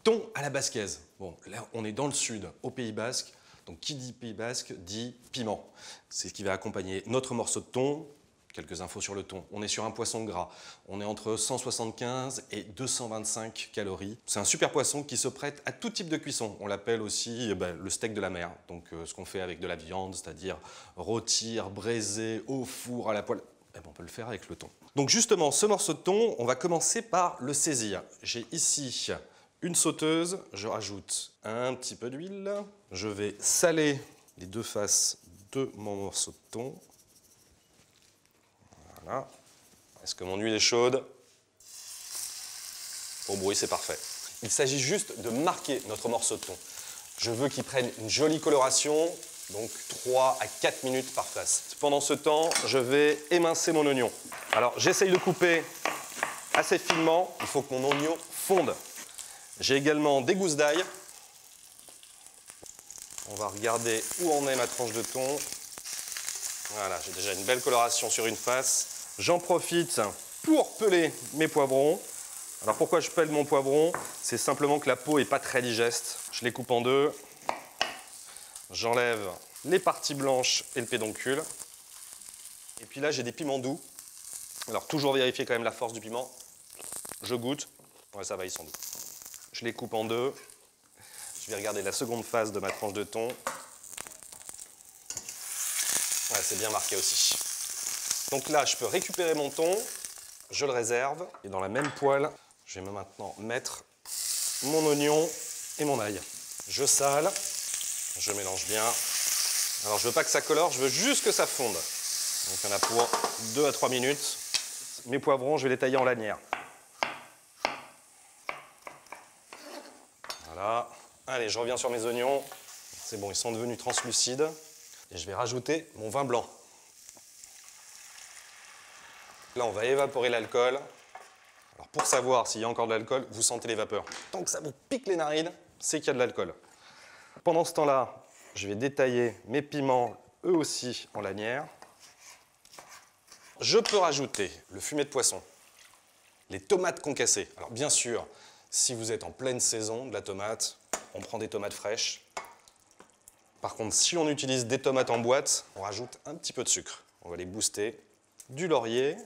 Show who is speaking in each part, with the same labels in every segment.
Speaker 1: Thon à la basquaise. Bon, là, on est dans le sud, au Pays Basque. Donc, qui dit Pays Basque dit piment. C'est ce qui va accompagner notre morceau de thon. Quelques infos sur le thon. On est sur un poisson gras. On est entre 175 et 225 calories. C'est un super poisson qui se prête à tout type de cuisson. On l'appelle aussi le steak de la mer. Donc, ce qu'on fait avec de la viande, c'est-à-dire rôtir, braiser, au four, à la poêle. On peut le faire avec le thon. Donc, justement, ce morceau de thon, on va commencer par le saisir. J'ai ici une sauteuse, je rajoute un petit peu d'huile. Je vais saler les deux faces de mon morceau de thon. Voilà. Est-ce que mon huile est chaude? Au bruit, c'est parfait. Il s'agit juste de marquer notre morceau de thon. Je veux qu'il prenne une jolie coloration, donc 3 à 4 minutes par face. Pendant ce temps, je vais émincer mon oignon. Alors, j'essaye de couper assez finement. Il faut que mon oignon fonde. J'ai également des gousses d'ail. On va regarder où en est ma tranche de thon. Voilà, j'ai déjà une belle coloration sur une face. J'en profite pour peler mes poivrons. Alors pourquoi je pèle mon poivron? C'est simplement que la peau n'est pas très digeste. Je les coupe en deux. J'enlève les parties blanches et le pédoncule. Et puis là, j'ai des piments doux. Alors toujours vérifier quand même la force du piment. Je goûte. Ouais, ça va, ils sont doux. Je les coupe en deux. Je vais regarder la seconde phase de ma tranche de thon. Ouais, c'est bien marqué aussi. Donc là, je peux récupérer mon thon, je le réserve. Et dans la même poêle, je vais maintenant mettre mon oignon et mon ail. Je sale, je mélange bien. Alors, je veux pas que ça colore, je veux juste que ça fonde. Donc, il y en a pour 2 à 3 minutes. Mes poivrons, je vais les tailler en lanières. Voilà. Allez, je reviens sur mes oignons. C'est bon, ils sont devenus translucides. Et je vais rajouter mon vin blanc. Là, on va évaporer l'alcool. Alors, pour savoir s'il y a encore de l'alcool, vous sentez les vapeurs. Tant que ça vous pique les narines, c'est qu'il y a de l'alcool. Pendant ce temps-là, je vais détailler mes piments, eux aussi, en lanières. Je peux rajouter le fumet de poisson, les tomates concassées. Alors, bien sûr, si vous êtes en pleine saison de la tomate, on prend des tomates fraîches. Par contre, si on utilise des tomates en boîte, on rajoute un petit peu de sucre. On va les booster. Du laurier,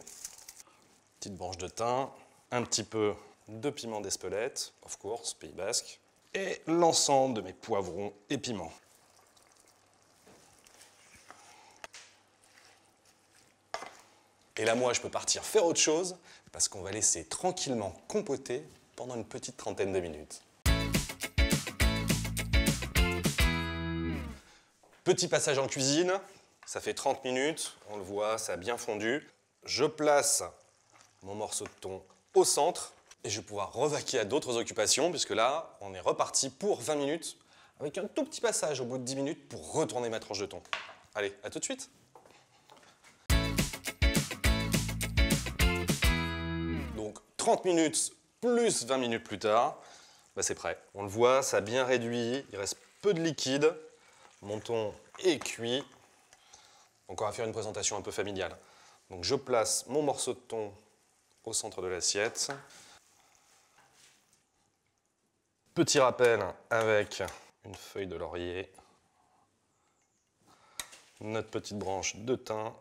Speaker 1: petite branche de thym, un petit peu de piment d'Espelette, of course, Pays Basque, et l'ensemble de mes poivrons et piments. Et là, moi, je peux partir faire autre chose, parce qu'on va laisser tranquillement compoter pendant une petite trentaine de minutes. Petit passage en cuisine, ça fait 30 minutes, on le voit, ça a bien fondu. Je place mon morceau de thon au centre et je vais pouvoir revaquer à d'autres occupations puisque là, on est reparti pour 20 minutes avec un tout petit passage au bout de 10 minutes pour retourner ma tranche de thon. Allez, à tout de suite. Donc 30 minutes plus 20 minutes plus tard, c'est prêt. On le voit, ça a bien réduit, il reste peu de liquide. Mon thon est cuit. Donc on va faire une présentation un peu familiale. Donc je place mon morceau de thon au centre de l'assiette. Petit rappel avec une feuille de laurier, notre petite branche de thym,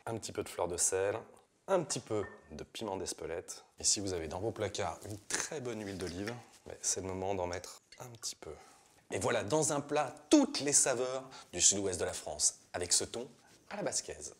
Speaker 1: un petit peu de fleur de sel, un petit peu de piment d'Espelette. Et si vous avez dans vos placards une très bonne huile d'olive, c'est le moment d'en mettre un petit peu. Et voilà, dans un plat, toutes les saveurs du sud-ouest de la France, avec ce thon à la basquaise.